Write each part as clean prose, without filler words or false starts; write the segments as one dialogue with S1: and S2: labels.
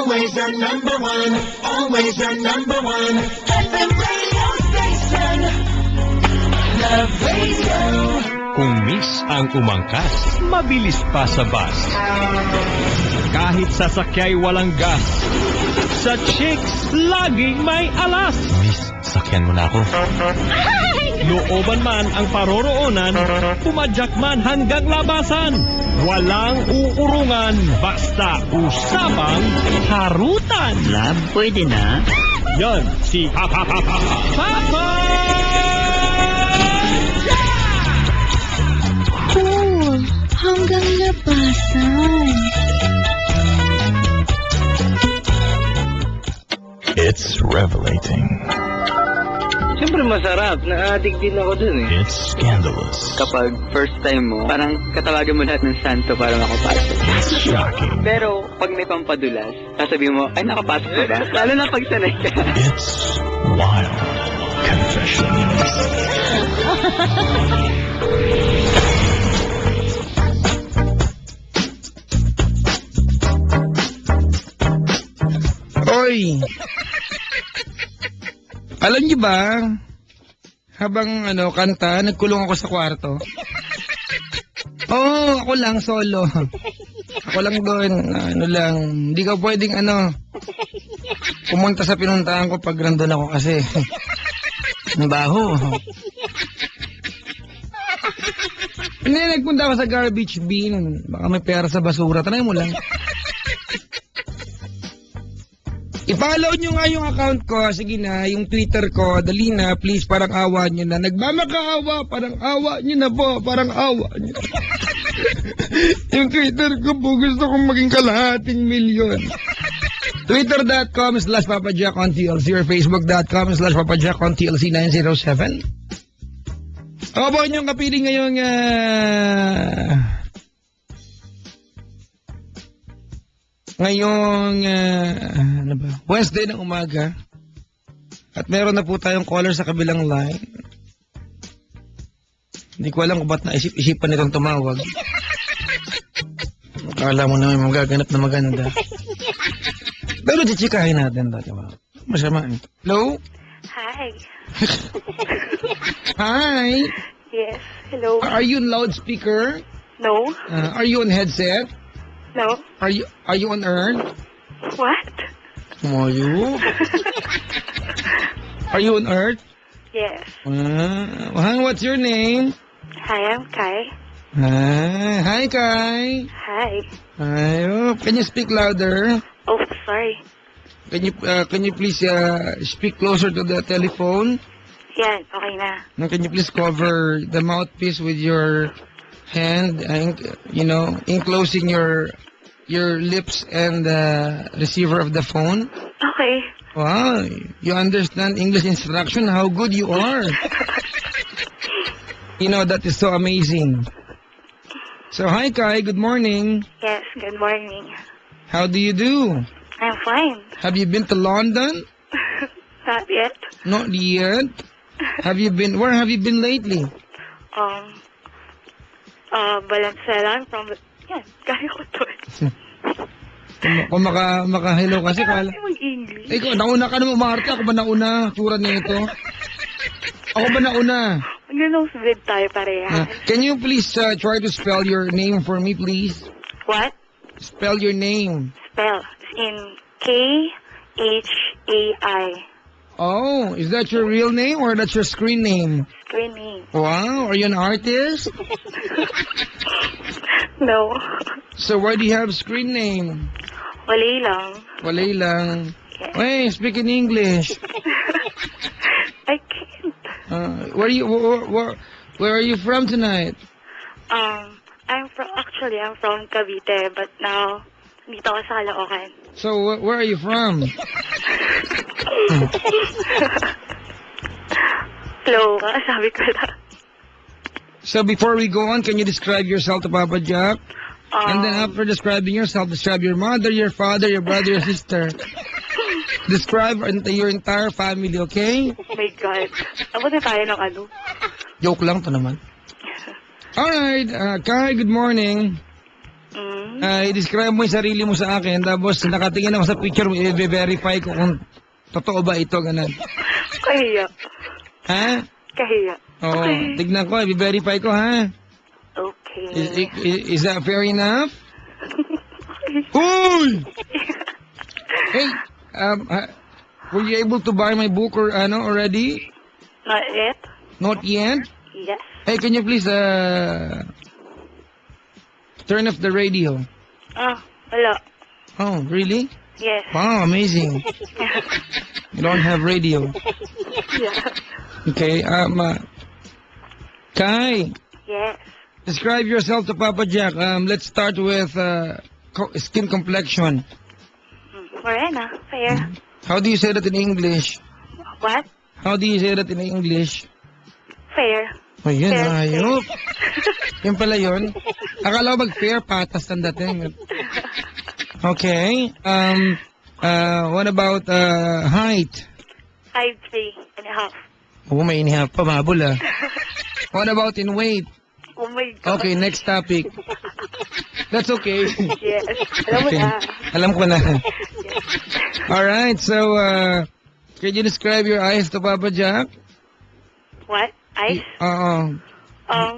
S1: Always the number one. Always the number one. FM radio station. Love Radio.
S2: Kung miss ang umangkas, mabilis pa sa bus. Kahit sasakyay walang gas. Sa chicks, laging may alas.
S3: Miss, sakyan mo na ako.
S2: Looban man ang paroroonan, pumadyak man hanggang labasan. Walang uurungan, basta usapang harutan.
S4: Love, pwede na?
S2: Yan, si Papa!
S5: Cool, hanggang labasan.
S3: It's revelating.
S6: Siyempre masarap. Na-addict din ako dun eh.
S3: It's scandalous.
S6: Kapag first time mo, parang katawagan mo lahat ng santo para makapasok.
S3: It's shocking.
S6: Pero pag may pampadulas, sasabihin mo, ay nakapasok ka ba? Lalo na pag sanay ka.
S3: It's wild confessions.
S7: Oy! Alam niyo ba, habang kanta, nagkulong ako sa kwarto. Oo, ako lang, solo. Ako lang doon, hindi ka pwedeng pumunta sa pinuntahan ko pag nandun ako kasi. Ang baho. Hindi, nagpunta ako sa garbage bin. Baka may pera sa basura. Tanay mo lang. I-follow nyo nga yung account ko. Sige na, yung Twitter ko. Dali na, please, parang awa nyo na. Nagmamakaawa, parang awa nyo na po. Parang awa nyo. Yung Twitter ko po, gusto kong maging kalahating milyon. Twitter.com/PapaJackOnTLC or Facebook.com/PapaJackOnTLC907. Ako po inyong kapiling ngayong Wednesday ng umaga. At meron na po tayong caller sa kabilang line. Hindi ko alam kung ba't naisip-isipan nitong tumawag. Akala mo na may magaganap na maganda. Pero chichikahin natin dati ba? Masama. Hello?
S8: Hi.
S7: Hi.
S8: Yes. Hello.
S7: Are you on loudspeaker?
S8: No.
S7: Are you on headset?
S8: No.
S7: Are you on earth?
S8: What?
S7: Are you? Are you on earth?
S8: Yes.
S7: What's your name?
S8: Hi, I'm Kai.
S7: Hi, Kai.
S8: Hi.
S7: Can you speak louder?
S8: Oh, sorry.
S7: Can you please speak closer to the telephone?
S8: Yan, okay na.
S7: Now, can you please cover the mouthpiece with your hand, enclosing your lips and the receiver of the phone?
S8: Okay.
S7: Wow, you understand English instruction? How good you are. That is so amazing. So, hi Kai, good morning.
S8: Yes, good morning.
S7: How do you do?
S8: I'm fine.
S7: Have you been to London?
S8: Not yet.
S7: Not yet. Where have you been lately?
S8: Valenzuela, from, yan, kaya ko to.
S7: Kung maka-hello kasi kala.
S8: Mag-English.
S7: Ikaw, nauna ka naman, Marte. Ako ba nauna? Tura nito. Ako ba nauna?
S8: Mag-nose tayo pareha.
S7: Can you please try to spell your name for me, please?
S8: What?
S7: Spell your name.
S8: Spell. In Khai.
S7: Oh, is that your real name or that's your screen name?
S8: Screen name.
S7: Wow, are you an artist?
S8: No.
S7: So why do you have screen name?
S8: Walay lang.
S7: Walay lang.
S8: Yes.
S7: Wait, speak in English.
S8: I can't.
S7: Where are you from tonight?
S8: I'm from Cavite, but now dito ako sa Caloocan.
S7: So where are you from?
S8: Hello, sabi ko lang.
S7: So before we go on, can you describe yourself to Papa Jack? And then after describing yourself, describe your mother, your father, your brother, your sister. Describe your entire family, okay?
S8: Oh my God. Abot na tayo ng ano.
S7: Joke lang to naman. Alright, Kai, good morning. I-describe mo yung sarili mo sa akin, tapos nakatingin ako sa picture mo, i-verify ko kung totoo ba ito, ganun.
S8: Kahiya.
S7: Ha?
S8: Kahiya.
S7: Oo, tignan ko, i-verify ko, ha?
S8: Okay.
S7: Is that fair enough? Uy! Hey, were you able to buy my book or already?
S8: Not yet?
S7: Not yet?
S8: Yes.
S7: Hey, can you please turn off the radio?
S8: Wala.
S7: Oh, really?
S8: Yes.
S7: Wow, amazing. You don't have radio.
S8: Yeah.
S7: Okay, Kai,
S8: Yes.
S7: describe yourself to Papa Jack. Let's start with skin complexion.
S8: Morena. Fair.
S7: How do you say that in English?
S8: What?
S7: How do you say that in English?
S8: Fair.
S7: Oh, yun,
S8: Fair,
S7: ayop. Yun pala yun. Akala ko mag-fair, patas ang dating. Okay. What about height?
S8: 5'3.5".
S7: Oh, may inihap pa, mabul ah. What about in weight?
S8: Oh my God.
S7: Okay, next topic. That's okay.
S8: Yes. Alam mo
S7: Okay.
S8: na.
S7: Alam ko na. Alright, so, can you describe your eyes to Papa Jack?
S8: What? Ice?
S7: Oo.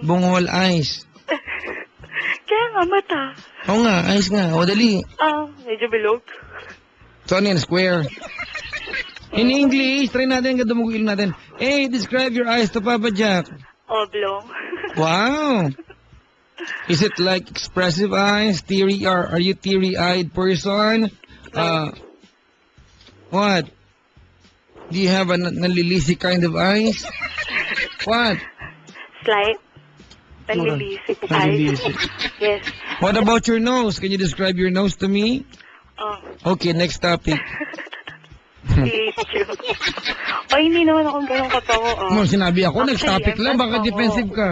S7: Bungol eyes.
S8: Kaya nga mata.
S7: Oo nga, eyes nga. O, dali.
S8: Medyo bilog.
S7: So, ano yan, square? In English, try natin hanggang dumugil natin. Hey, describe your eyes to Papa Jack.
S8: Oblong.
S7: Wow. Is it like expressive eyes? Are you teary-eyed person? What? Do you have a nalilisi kind of eyes? What?
S8: Slight. Nanlilisik.
S7: Nalilisik.
S8: Yes.
S7: What about your nose? Can you describe your nose to me? Okay, next topic.
S8: Tissue. Ay, hindi naman ako ganun katango.
S7: Mo, sinabi ako, next
S8: Actually,
S7: topic lang,
S8: I'm
S7: baka
S8: not
S7: defensive ka.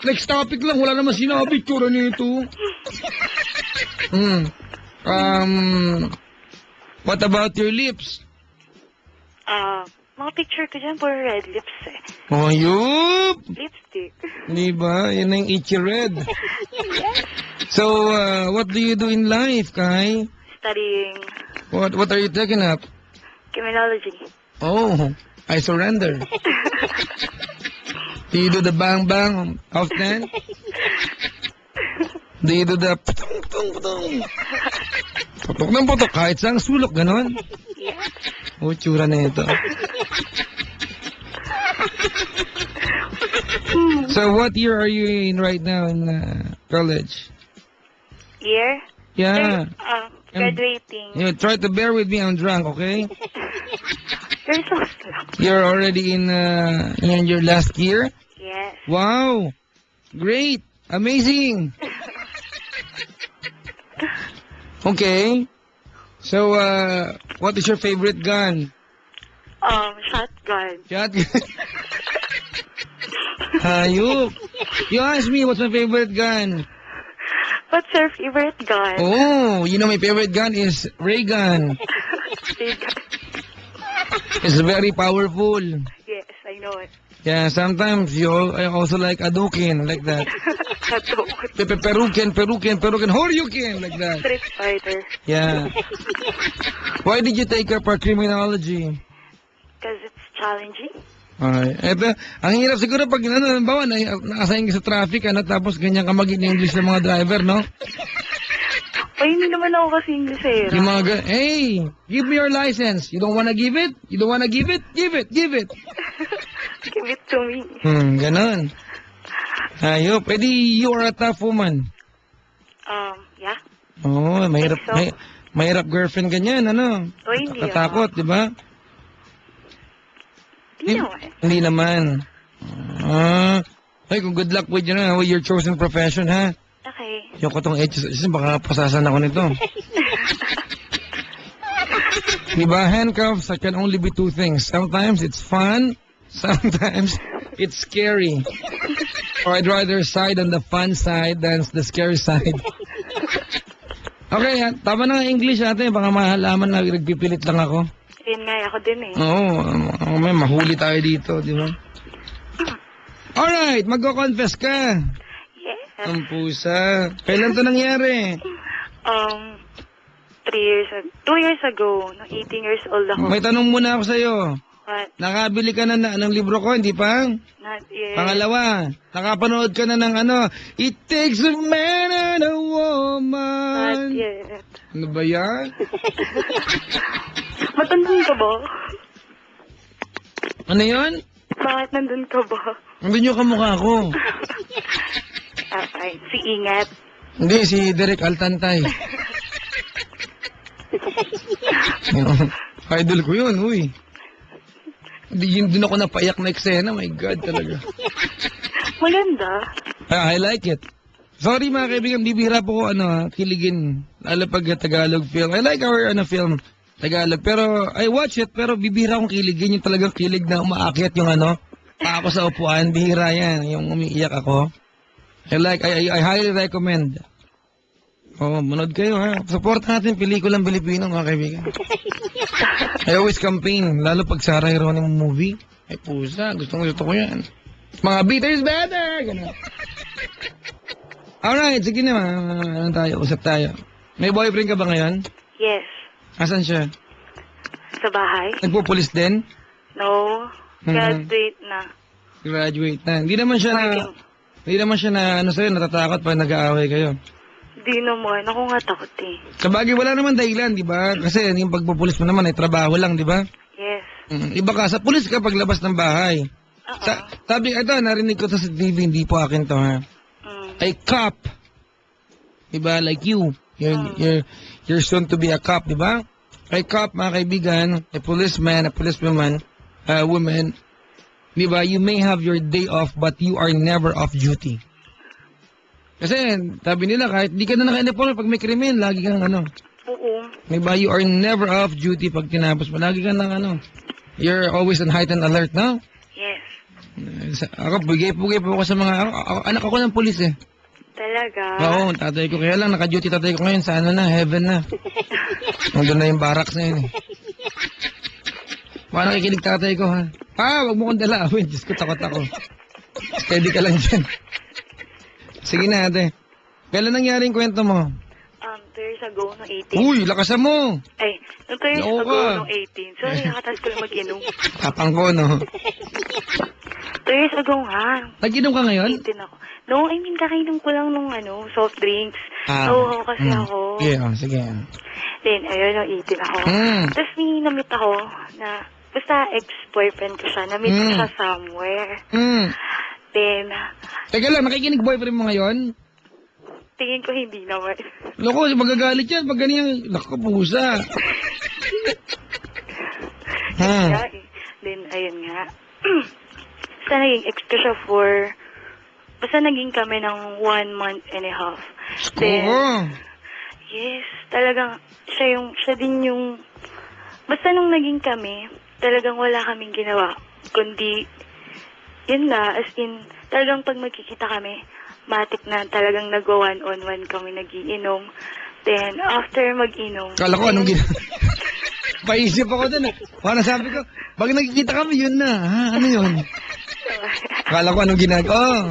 S7: Next topic lang, wala naman sinabi, tsura nito. What about your lips?
S8: Mga picture ko dyan, puro red lips eh.
S7: Oh, yup!
S8: Lipstick.
S7: Di ba? Yan ang itchy red. So, what do you do in life, Kai?
S8: Studying
S7: What are you taking up?
S8: criminology.
S7: Oh, I surrender. Do you do the bang bang often? Do you do the putong putong putong? Putok ng putok kahit sa sulok, ganon?
S8: Yes.
S7: Oh, tsura na ito. So, what year are you in right now in college?
S8: Year?
S7: Yeah.
S8: Graduating.
S7: You try to bear with me, I'm drunk, okay?
S8: You're so slow.
S7: You're already in your last year?
S8: Yes.
S7: Wow! Great! Amazing! Okay. So, what is your favorite gun?
S8: Shotgun.
S7: Shotgun. Hayop. You asked me what's my favorite gun.
S8: What's your favorite gun?
S7: Oh, you know my favorite gun is ray gun.
S8: Big gun.
S7: It's very powerful.
S8: Yes, I know it.
S7: Yeah, sometimes I also like Hadouken, like that. Peruken, Horyuken, like that.
S8: Street Fighter.
S7: Yeah. Why did you take up our criminology?
S8: Because it's challenging.
S7: Eto, ang hirap siguro pag halimbawa na-assign ka sa traffic, tapos ganyan ka mag-English ng mga driver, no?
S8: Ay, hindi naman ako kasi Englishera.
S7: Yung mga hey, give me your license. You don't wanna give it? You don't wanna give it? Give it.
S8: Give it to me.
S7: Ganon. Ayop, pwede you are a tough woman.
S8: Yeah.
S7: Oh, mahirap,
S8: So?
S7: mahirap girlfriend ganyan, ano?
S8: O, hindi
S7: Natatakot, di ba?
S8: Hindi naman.
S7: Hindi naman. Ay, kung good luck with your chosen profession, ha?
S8: Okay.
S7: Yung ko tong HS, baka pasasan ako nito. Diba, handcuffs can only be two things. Sometimes it's fun, sometimes it's scary. Or I'd rather side on the fun side than the scary side. Okay, tama na nga English natin. Baka mahalaman na nagpipilit lang ako.
S8: Yun nga, ako din eh.
S7: Oo, may mahuli tayo dito, di ba? Alright, magko-confess ka.
S8: Yes.
S7: Ang pusa. Kailan to nangyari?
S8: 2 years ago, nung 18 years old ako.
S7: May tanong muna ako sa'yo.
S8: But,
S7: Nakabili ka na ng libro ko, hindi pa?
S8: not yet.
S7: Pangalawa, nakapanood ka na ng ano, It Takes a Man and a
S8: Not
S7: Woman.
S8: yet.
S7: Ano ba yan?
S8: Matandun ka ba?
S7: Ano yun?
S8: Bakit nandun ka ba?
S7: Hindi nyo kamukha ko.
S8: Fine. Si Ingat.
S7: Hindi, si Derek Altantay. Idol ko yun, uy. Hindi ako napaiyak na eksena, my God talaga.
S8: Maganda.
S7: I like it. Sorry mga kaibigan, bibihira po ko kiligin. Lalo pag Tagalog film. I like our film, Tagalog. Pero I watch it, pero bibihira akong kiligin. Yung talagang kilig na umaakyat yung pa ako sa upuan. Bihira yan, yung umiiyak ako. I highly recommend. Manood kayo ha. Support natin pelikulang Pilipino mga kaibigan. I always campaign, lalo pag Sarah Geronimo movie. Ay pusa, gusto ko yan. Mga beaters better! Ganun. Alright, sige na. Usap tayo. May boyfriend ka ba ngayon?
S8: Yes.
S7: Asan siya?
S8: Sa bahay?
S7: Nagpupulis din?
S8: No. Graduate na.
S7: Graduate na. Hindi naman siya na sa'yo, natatakot pag nag-aaway kayo.
S8: Di naman. Ako nga takot eh.
S7: Sabagay, wala naman dahilan, di ba? Kasi yung pagpupulis mo naman ay trabaho lang, di ba?
S8: Yes.
S7: Iba ka, sa pulis ka paglabas ng bahay. Sabi, ito, narinig ko to sa TV, hindi po akin to ha. A cop. Diba? Like you. You're soon to be a cop, diba? A cop, mga kaibigan, a policeman, a policewoman, woman, diba? You may have your day off, but you are never off duty. Kasi, sabi nila, kahit di ka na naka-uniform, pag may krimen, lagi kang
S8: Oo.
S7: Diba? You are never off duty pag tinapos mo. Lagi kang you're always on heightened alert, no?
S8: Yes.
S7: Ako, bigay-bugay po ako sa mga, anak ako ng pulis eh.
S8: Talaga?
S7: Oo, tatay ko. Kaya lang, naka-duty tatay ko ngayon sa heaven na. Nandun na yung barracks na yun eh. Baka nakikinig tatay ko ha. Wag mo kong dalawin. Diyos ko, takot ako. Steady ka lang dyan. Sige na ate. Kailan nangyari yung kwento mo?
S8: 2 years ago, nung 18.
S7: Uy, lakasan mo!
S8: Ay, nung 2 years
S7: Oo
S8: ago,
S7: ka.
S8: nung 18. Sorry, nakatas ko lang mag-inom.
S7: Tapang ko, no?
S8: 2 years ago nga.
S7: Nag-inom ka ngayon?
S8: 18 ako. No, I mean, kakainom ko lang nung soft drinks. Oo, kasi ako.
S7: Yeah, sige.
S8: Then, ayun, nung 18 ako. Tapos may namit ako na, basta ex-boyfriend ko siya. Namit ko siya somewhere. Then,
S7: Teka lang, nakikinig boyfriend mo ngayon?
S8: tingin ko hindi naman.
S7: Loko, magagalit yan pag ganyan. Lako, pusa.
S8: Kaya, then, ayun nga. Basta naging ex ko siya basta naging kami ng 1 month and a half. Then, yes, talagang, siya din yung, basta nung naging kami, talagang wala kaming ginawa. Kundi, yun na, as in, talagang pag magkikita kami, matik na talagang nag-one-on-one kami nagiinom. Then, after mag-inom...
S7: Kala ko anong ginagawa. Paisip ako dun. Parang sabi ko, pag nagkikita kami, yun na. Ha? Ano yun? Kala ko anong ginagawa.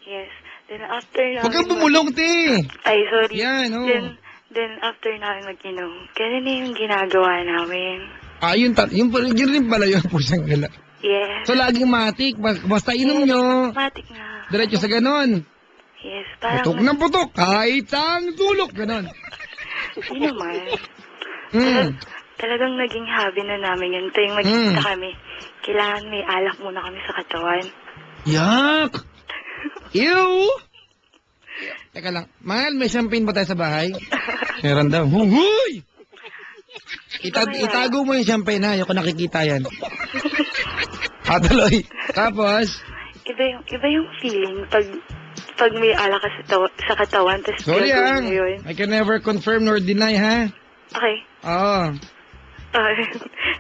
S8: Yes. Then, after na...
S7: Huwag kang bumulong, te.
S8: Ay, sorry.
S7: Yan, oh.
S8: Then, after namin mag-inom, ganun na yung ginagawa namin.
S7: Yun rin pala yung pusang gala.
S8: Yes.
S7: So, laging matik. Basta inom nyo.
S8: Matik na.
S7: Diretso sa ganon.
S8: Yes, parang...
S7: Putok ng putok. Kahit ang tulok. Ganon.
S8: Hindi naman. Talagang naging hobby na namin yun. Tuwing magkita kami, kailangan may alak muna kami sa katawan.
S7: Yak! Ew! Teka lang. Mahal, may champagne ba tayo sa bahay? Meron daw. Huy! Itago mo yung champagne ha. Ayoko nakikita yan. Tuloy. Tapos?
S8: Iba yung feeling pag may alak ka sa katawan, tapos
S7: Sorry
S8: gagawin mo yun.
S7: I can never confirm nor deny ha.
S8: Okay.
S7: Oo.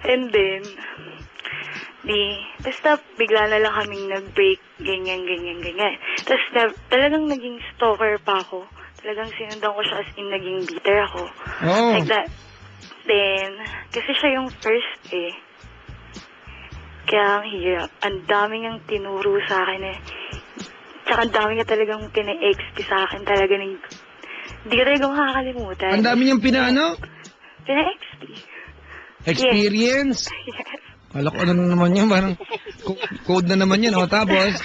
S8: And then, basta bigla na lang kaming nag-break, ganyan. Tapos talagang naging stalker pa ako. Talagang sinundan ko siya as in naging bitter ako.
S7: Oh.
S8: Like that. Then, kasi siya yung first eh. Kaya ang hirap. Ang daming ang tinuro sa akin eh. Tsaka ang dami niya talagang pina-XP sa akin talaga ng... Hindi ko talaga makakalimutan.
S7: Ang dami niyang pinaano?
S8: Pina-XP.
S7: Experience?
S8: Yes.
S7: Kala ko ano na naman yan, parang code na naman yan. O, tapos?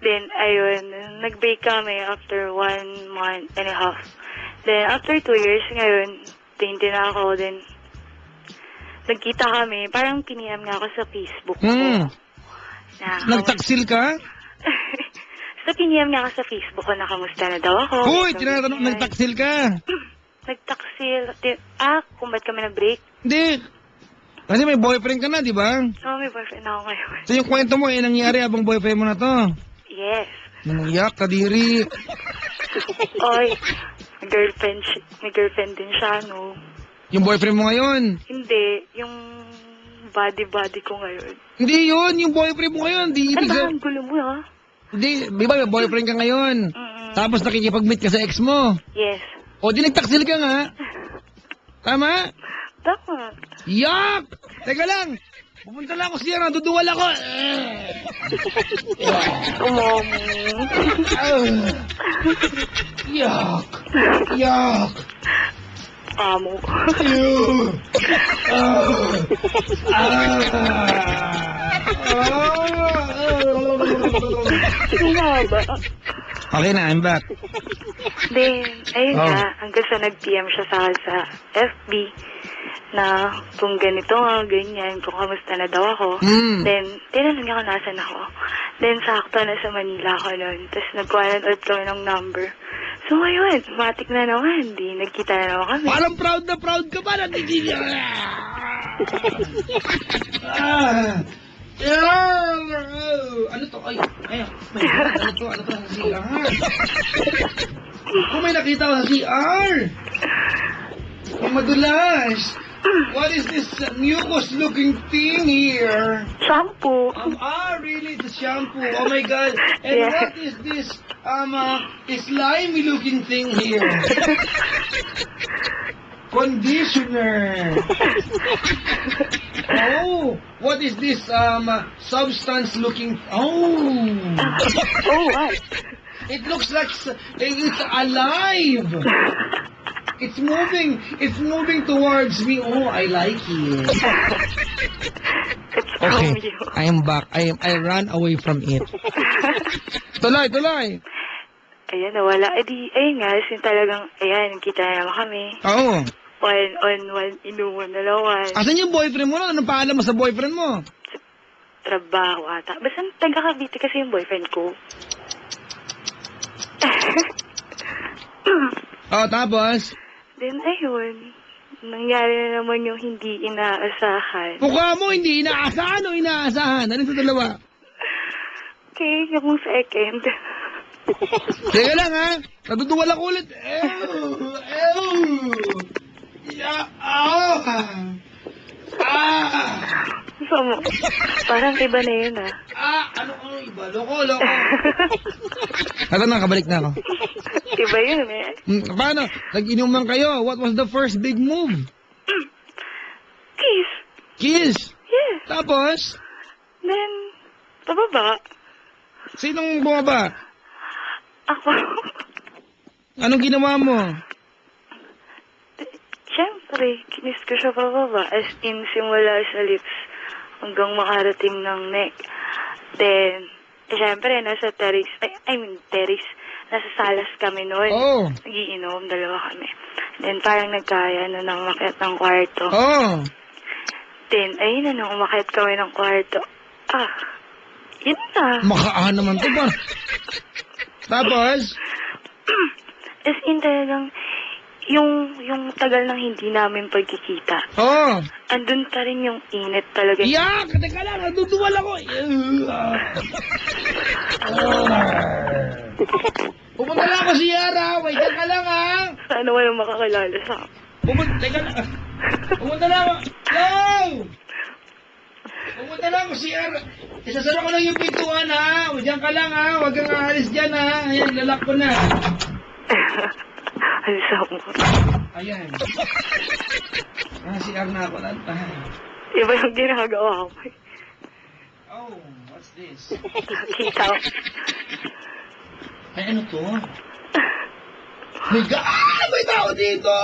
S8: Then, ayun, nag-break kami after 1 month and a half. Then, after 2 years, ngayon, 20 na ako, then, nagkita kami, parang piniyam nga ako sa Facebook ko. Na,
S7: Nagtaksil ka?
S8: so, piniyam nga ako sa Facebook ko na kamusta na daw ako.
S7: Uy,
S8: So,
S7: tinatanong,
S8: ganyan.
S7: nagtaksil ka?
S8: Nagtaksil. Kung ba't kami nag-break?
S7: Hindi. Kasi may boyfriend ka na, di ba?
S8: Oh, may boyfriend na ako ngayon.
S7: So yung kwento mo, nangyari habang boyfriend mo na to.
S8: Yes.
S7: Nangiyak, kadiri.
S8: Oy, may girlfriend din siya, no?
S7: Yung boyfriend mo ngayon.
S8: Hindi, yung body ko ngayon.
S7: Hindi yun, yung boyfriend mo ngayon. Di
S8: Ano
S7: ibig
S8: ba,
S7: sa...
S8: ang gulo mo, ha?
S7: Hindi, di ba may boyfriend ka ngayon? Tapos nakikipag-meet ka sa ex mo.
S8: Yes.
S7: O di nagtaksil ka nga. Tama?
S8: Tama.
S7: Yak! Teka lang. Pupunta lang ako siya, naduduwal ako.
S8: Kumamo.
S7: Yak! Yak!
S8: Amo. Sumaba.
S7: Okay na, I'm back.
S8: Then, ayun
S7: Oh.
S8: nga, hanggang sa nag-PM siya sa akin sa FB na kung ganito nga, ganyan, kung kamusta na daw ako. Then, tinanong niya kung nasan ako. Then, sakto na sa Manila ako noon. Tapos, nagkuhanan ulit kami ng number. So, ngayon, matik na naman. Di, nagkita na naman kami.
S7: Parang proud ka ba? Natitigil ka. Ano to? Ay, my God, ano to? Ano to sa CR? Kung may nakita ko sa CR. Yung madulas. What is this mucus-looking thing here?
S8: Shampoo.
S7: Really? The shampoo. Oh my God. And
S8: Yeah.
S7: what is this, slimy-looking thing here? Conditioner. Oh, what is this, substance-looking... Oh.
S8: Oh, what?
S7: It looks like it's alive. It's moving towards me. Oh, I like it.
S8: It's from you.
S7: I am back. I ran away from it. Tuloy.
S8: Ayan, nawala. Eh di, ayun nga, sin talagang, ayan, kita na naman kami.
S7: Oo.
S8: One on one, inuwan na lawan.
S7: Asan yung boyfriend mo? Anong paalam mo sa boyfriend mo?
S8: Trabaho ata. Basta taga Cavite kasi yung boyfriend ko.
S7: Oh, tapos?
S8: Then, ayun. Nangyari na naman yung hindi inaasahan.
S7: Mukha mo, hindi inaasahan o inaasahan? Ano sa dalawa?
S8: Okay, yung second.
S7: Teka lang ha. Natutuwal ako ulit.
S8: So, parang iba na yun, ah.
S7: Ano iba? Loko. Ito na, kabalik na ako.
S8: Iba yun, eh.
S7: Paano? Nag-inuman kayo. What was the first big move?
S8: Kiss.
S7: Kiss.
S8: Yes.
S7: Tapos,
S8: Then, pababa.
S7: sinong bumaba?
S8: Ako.
S7: Anong ginawa mo?
S8: Siyempre, kinis ko siya pababa. As in, simula sa lips hanggang makarating ng neck. Then, siyempre, nasa terrace. Terrace. Nasa salas kami noon.
S7: Oh.
S8: Nagiinom, dalawa kami. Then, parang nagkaya na nang umakyat ng kwarto.
S7: Oh.
S8: Then, ayun na nang umakyat kami ng kwarto. Yun na.
S7: Makaan naman to ba? Tapos,
S8: As in, talagang, yung tagal ng hindi namin pagkikita.
S7: oh.
S8: Andun pa rin yung init talaga.
S7: Yak! Teka lang, naduduwal ako. Pumunta lang ako si Yara. Wait ka lang ha.
S8: Sana walang makakilala sa akin.
S7: Teka lang. Pumunta lang ako. Hello! Pumunta lang ako si Yara. Isasara ko lang yung pintuan ha. Diyan ka lang ha. Huwag kang aalis dyan ha. Ayan, lalak ko na.
S8: Alisa mo.
S7: Ayan. Si Yara na ako.
S8: Iba yung ginagawa ko.
S7: Oh, what's this?
S8: Kita ko.
S7: Ay, ano to? May may tao dito!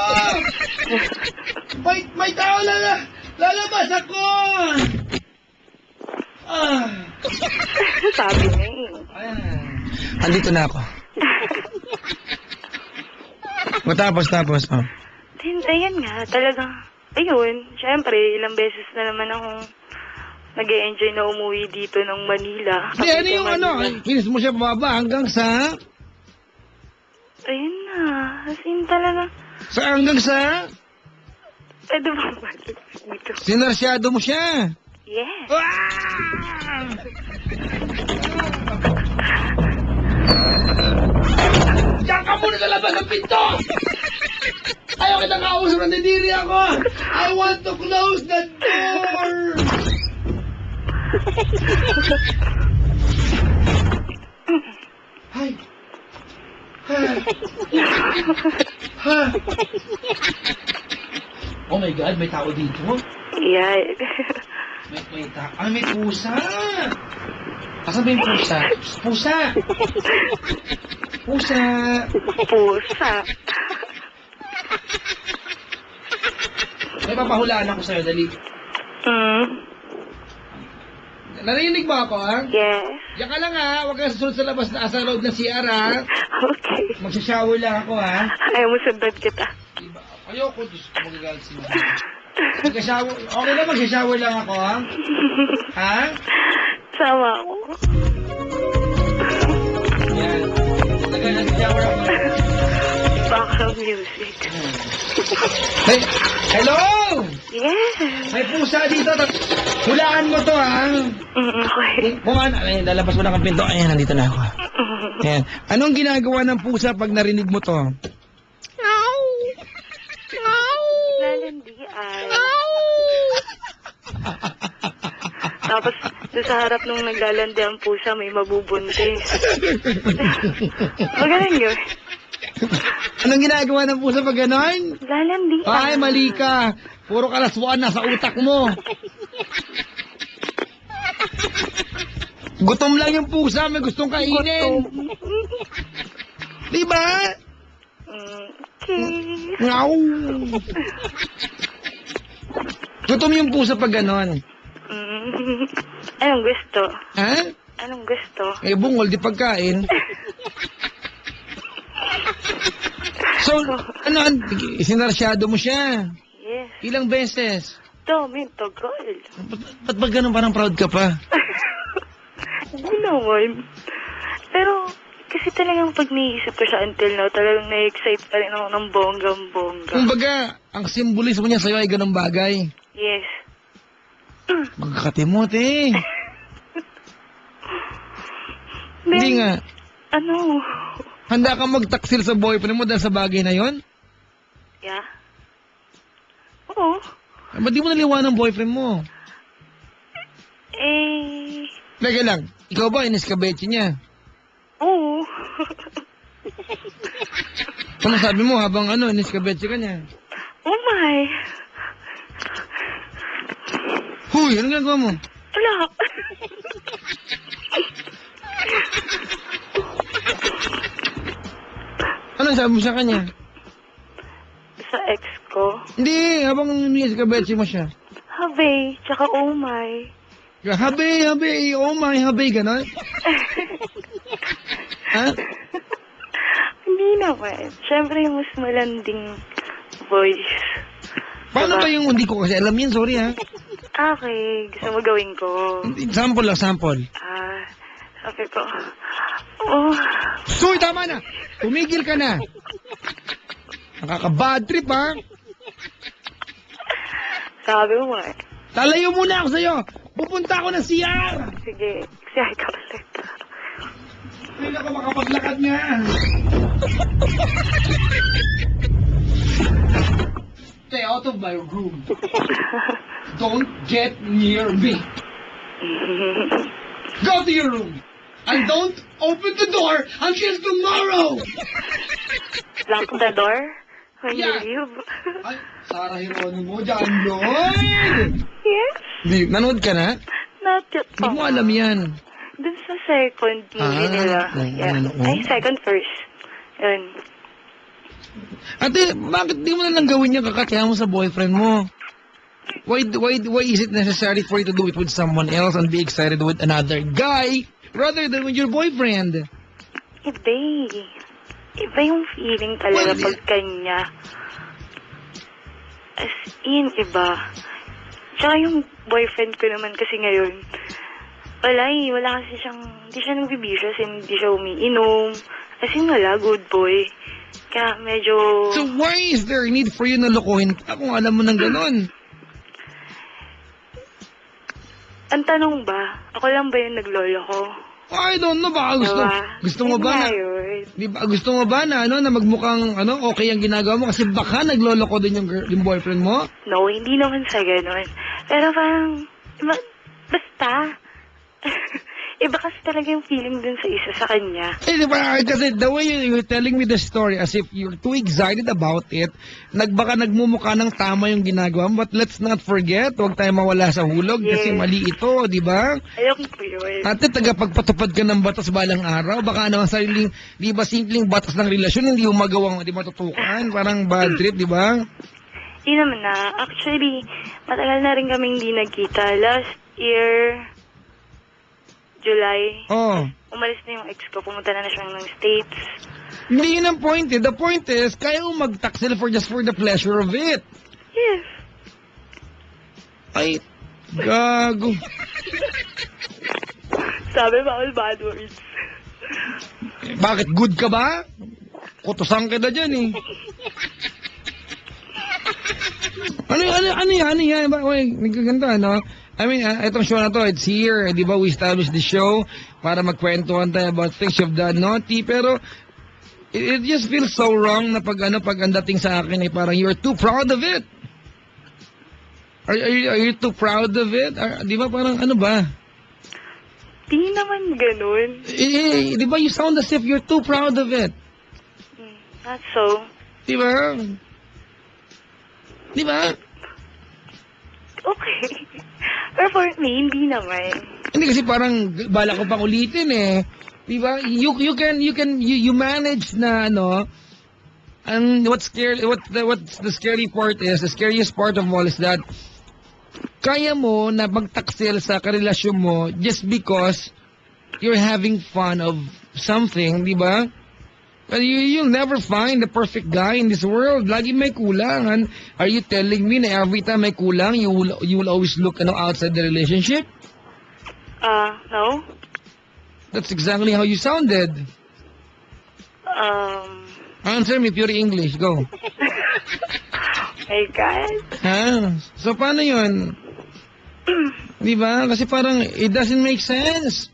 S7: May tao lalabas ako!
S8: Sabi niya eh.
S7: Andito na ako. Tapos. Oh.
S8: Then, ayan nga, talagang, ayun, syempre, ilang beses na naman akong nag-e-enjoy na umuwi dito ng Manila.
S7: Hindi, ano yung ano? Pinis mo siya pababa hanggang sa...
S8: Ayun na, as in talaga,
S7: Hanggang sa...
S8: pwede ba balik dito?
S7: Sinarsyado mo siya.
S8: Yes.
S7: Diyan ka muna sa labas ng pinto! Ayaw kitang kausap, nandidiri ako! I want to close the door! Ay! Oh my God, may tao dito?
S8: Yeah.
S7: May tao. May pusa! Asan ba yung pusa? Pusa! Pusa!
S8: Pusa.
S7: May papahulaan ako sa'yo, dali. Narinig mo ako, ha?
S8: Yes.
S7: Diyan ka lang, ha? Huwag ka susunod sa labas na sa loob ng CR, ha?
S8: Okay.
S7: Magsashower lang ako, ha?
S8: Ayaw mo sundan kita.
S7: Diba? Ayoko, Diyos ko, magagalit si Mama. Magsashower, okay lang, magsashower lang ako, ha? Ha?
S8: Sama ako.
S7: Yan. Tagal na shower ako.
S8: Background music.
S7: Hey, hello!
S8: Yes.
S7: May pusa dito. Hulaan mo to, ha?
S8: Okay.
S7: Kumaan, ay, lalabas mo lang ang pinto. Ayan, nandito na ako. Ayan. Anong ginagawa ng pusa pag narinig mo to?
S8: Lalandian. Tapos, doon sa harap nung naglalandi ang pusa, may mabubuntis. Magaling yun.
S7: Anong ginagawa ng pusa pag ganon?
S8: Lalandian.
S7: Ay, mali ka. Puro kalaswaan na sa utak mo. Gutom lang yung pusa, may gustong kainin. Diba?
S8: Okay.
S7: Ngaw. Gutom yung pusa pag ganon.
S8: Anong gusto?
S7: Ha?
S8: Anong gusto?
S7: Eh, bungol, di pagkain. So, ano, sinarsyado mo siya.
S8: Yes.
S7: Ilang beses?
S8: Dami, tagal.
S7: Ba't ba ganun parang proud ka pa?
S8: Hindi naman. Pero, kasi talagang pag niisip ko siya until now, talagang na-excite pa rin ako ng bonggang-bongga.
S7: Kumbaga, ang simbolismo niya sa'yo ay ganung bagay.
S8: Yes.
S7: Magkakatimot eh. Hindi nga.
S8: Ano?
S7: Handa kang magtaksil sa boyfriend mo dahil sa bagay na yon?
S8: Yeah? Oo.
S7: Eh, ba't di mo naliwanag ang boyfriend mo?
S8: Eh...
S7: Lagi lang, ikaw ba iniskabetsi niya?
S8: Oo.
S7: Ano sabi mo habang iniskabetsi ka niya?
S8: Oh my.
S7: Huy, anong ginagawa mo?
S8: Wala.
S7: Anong sabi mo sa kanya?
S8: Sa ex ko.
S7: Hindi, habang iniskabetsi mo siya.
S8: Habe, tsaka oh my.
S7: Habe, oh my, habe, gano'n? Ha?
S8: Hindi naman. Siyempre yung mas malanding voice.
S7: Paano ba yung hindi ko kasi alam yan? Sorry ha.
S8: Okay, gusto mo gawin ko.
S7: Sample lang, sample.
S8: Sabi ko, oh,
S7: Soy, tama na! Tumigil ka na! Nakaka-bad trip ha?
S8: sabi mo eh.
S7: Lalayo muna ako sa'yo! Pupunta ako ng CR!
S8: Sige, siya ka ulit.
S7: Hindi ako makapaglakad nga. Stay out of my room. Don't get near me. Go to your room. And don't open the door until tomorrow.
S8: Lock the door when
S7: Yeah.
S8: you leave.
S7: Ay, Sarah Geronimo, dyan, Lloyd.
S8: Yes,
S7: Nanood ka na?
S8: not yet.
S7: Hindi mo alam yan.
S8: Dun sa second movie nila. Ay, second first. Yun.
S7: Ate, bakit di mo na lang gawin yung kakatihan mo sa boyfriend mo? Why is it necessary for you to do it with someone else and be excited with another guy rather than with your boyfriend?
S8: Iba eh. Iba yung feeling talaga
S7: Well,
S8: pag kanya. As in, iba. Tsaka yung boyfriend ko naman kasi ngayon, wala kasi siyang, hindi siya nagbibisyo, hindi siya umiinom. As in, wala, good boy. Kaya medyo,
S7: So why is there a need for you na lokohin ka kung alam mo ng ganon?
S8: ang tanong ba, ako lang ba yung naglolo ko?
S7: I don't know, baka gusto mo ba na, di ba, gusto mo ba na, na magmukhang, okay ang ginagawa mo kasi baka nagloloko din yung boyfriend mo?
S8: No, hindi naman sa ganun. Pero parang, basta. Iba kasi talaga yung feeling dun sa isa sa kanya.
S7: Eh, di ba, kasi the way you're telling me the story as if you're too excited about it, baka nagmumukha ng tama yung ginagawa mo, but let's not forget, huwag tayo mawala sa hulog kasi mali ito, di ba?
S8: Ayoko po yun.
S7: Ate, tagapagpatupad ka ng batas balang araw, baka naman sariling, di ba, simpleng batas ng relasyon, hindi mo magawang, di ba, tutukan, parang bad trip, di ba?
S8: Hindi naman na. Actually, matagal na rin kaming hindi nagkita. Last year, July,
S7: Oh.
S8: umalis na yung ex ko. Pumunta na siya ng States.
S7: Hindi yun ang point eh. The point is, kaya mo magtaksil just for the pleasure of it.
S8: Yes.
S7: Ay, gago.
S8: Sabi ba all bad words?
S7: Bakit? Good ka ba? Kutusan ka na dyan eh. Ano yan? Nagkaganda, no? I mean, itong show na to, it's here. Di ba, we established the show para magkwentuhan tayo about things you've done naughty. Pero, it just feels so wrong na pag ang dating sa akin ay parang you're too proud of it. Are you too proud of it? Di ba, parang ano ba?
S8: Di naman ganun.
S7: Di ba, you sound as if you're too proud of it.
S8: Not so.
S7: Di ba? Di ba?
S8: Okay. Pero for me, hindi naman.
S7: Hindi kasi parang bala ko pang ulitin eh. Di ba? You manage na and what's the scary part is, the scariest part of all is that kaya mo na magtaksil sa karelasyon mo just because you're having fun of something, di ba? But you'll never find the perfect guy in this world. Lagi may kulang. And are you telling me na every time may kulang, you will always look outside the relationship?
S8: No.
S7: That's exactly how you sounded. Answer me pure English. Go.
S8: My God.
S7: Ha? So, paano yun? Di ba? Kasi parang, it doesn't make sense.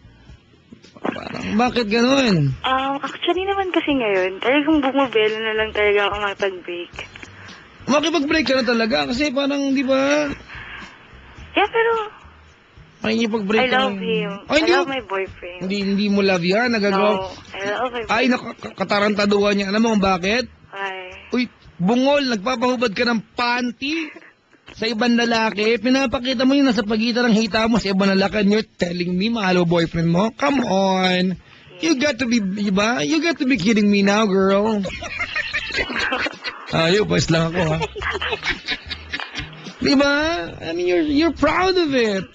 S7: Parang, bakit ganun?
S8: Actually naman kasi ngayon, talagang bumabelo na lang talaga ako makipag-break.
S7: Makipag-break ka na talaga kasi parang, di ba?
S8: Yeah, pero
S7: Makikipag-break
S8: I
S7: ka
S8: love
S7: na.
S8: him.
S7: Oh,
S8: I love my boyfriend.
S7: Hindi mo love yan. Nagagawa.
S8: No, I love my
S7: Ay,
S8: boyfriend.
S7: katarantaduhan niya. Alam mo kung bakit?
S8: Ay.
S7: Uy, bungol, nagpapahubad ka ng panty sa ibang lalaki. Pinapakita mo yung nasa pagitan ng hita mo sa ibang lalaki and you're telling me, mahalo boyfriend mo? Come on. You got to be, diba? You got to be kidding me now, girl. Boys lang ako, ha? Diba? I mean, you're proud of it.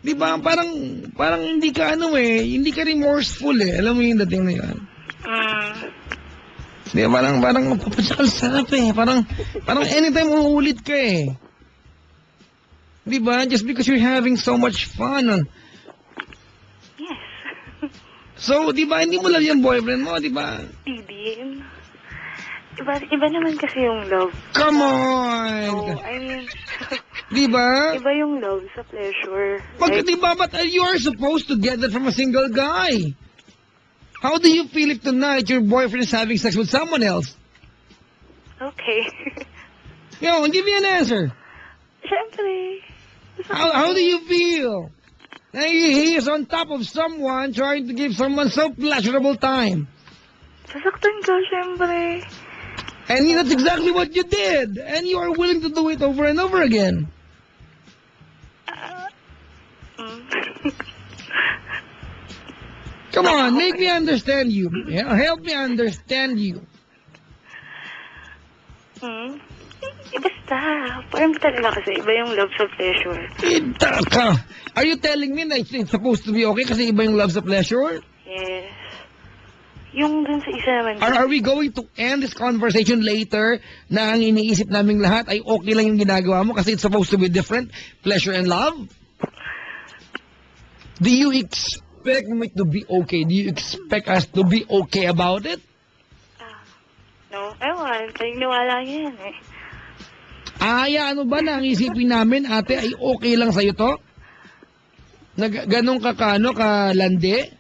S7: Diba? Parang hindi ka hindi ka remorseful eh. Alam mo yung dating na yun. Di ba, parang papasalsap eh. Parang anytime uulit ka eh. Di ba? Just because you're having so much fun.
S8: Yes.
S7: So, di ba, hindi mo lang yung boyfriend mo, di ba?
S8: Hindi. Iba naman kasi yung love.
S7: Come
S8: So,
S7: on!
S8: I mean,
S7: Di ba?
S8: iba yung love sa pleasure.
S7: Di ba, but you are supposed to get that from a single guy. How do you feel if tonight your boyfriend is having sex with someone else?
S8: Okay.
S7: Yo, give me an answer.
S8: Siyempre.
S7: How do you feel? He is on top of someone trying to give someone so pleasurable time.
S8: Sasaktan ka, siyempre.
S7: And that's exactly what you did. And you are willing to do it over and over again. Come on, make me understand you. Yeah, help me understand you.
S8: Basta, parang talaga kasi iba yung love sa pleasure.
S7: Are you telling me that it's supposed to be okay kasi iba yung love sa pleasure?
S8: Yes. Yung dun sa isa naman.
S7: Are we going to end this conversation later na ang iniisip naming lahat ay okay lang yung ginagawa mo kasi it's supposed to be different, pleasure and love? Do you expect me to be okay? Do you expect us to be okay about it?
S8: No, ewan, paniniwala niya yan eh.
S7: Ano ba na ang isipin namin, ate, ay okay lang sa'yo to? Ganun ka kalandi?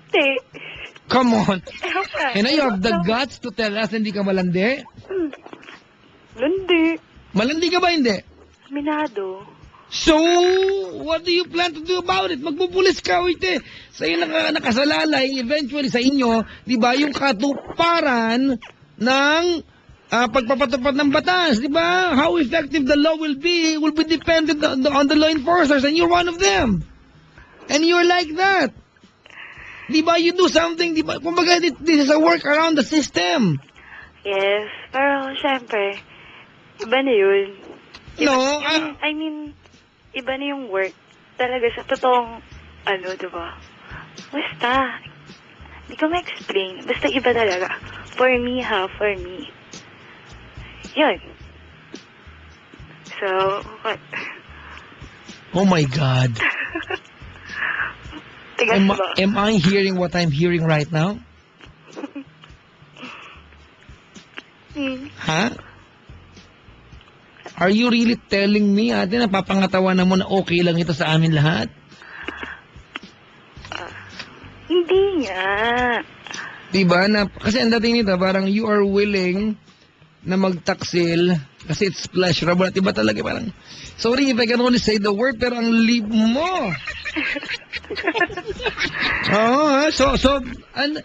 S8: Hindi.
S7: Come on.
S8: Ewan.
S7: And now you have the guts to tell us na hindi ka malandi?
S8: Hindi.
S7: Malandi ka ba hindi?
S8: Minado.
S7: So, what do you plan to do about it? Magpupulis ka, uite. Sa'yo nakasalalay, eventually sa inyo, di ba, yung katuparan ng pagpapatupad ng batas, di ba? How effective the law will be dependent on the law enforcers, and you're one of them. And you're like that. Di ba, you do something, di ba? Kumbaga, this is a work around the system.
S8: Yes, pero syempre, iba na yun.
S7: No,
S8: I mean, iba na yung work. Talaga sa totoong, diba? Basta, hindi ko ma-explain. Basta iba talaga. For me, for me. Yun. So, what?
S7: oh my God.
S8: Tigas ba?
S7: Am I hearing what I'm hearing right now? Ha? Are you really telling me, ate, napapangatawanan mo na okay lang ito sa amin lahat?
S8: Hindi nga.
S7: Diba? Kasi ang dating nito, parang you are willing na magtaksil kasi it's pleasurable. At iba talaga parang, sorry if I can only say the word, pero ang lip mo. So, and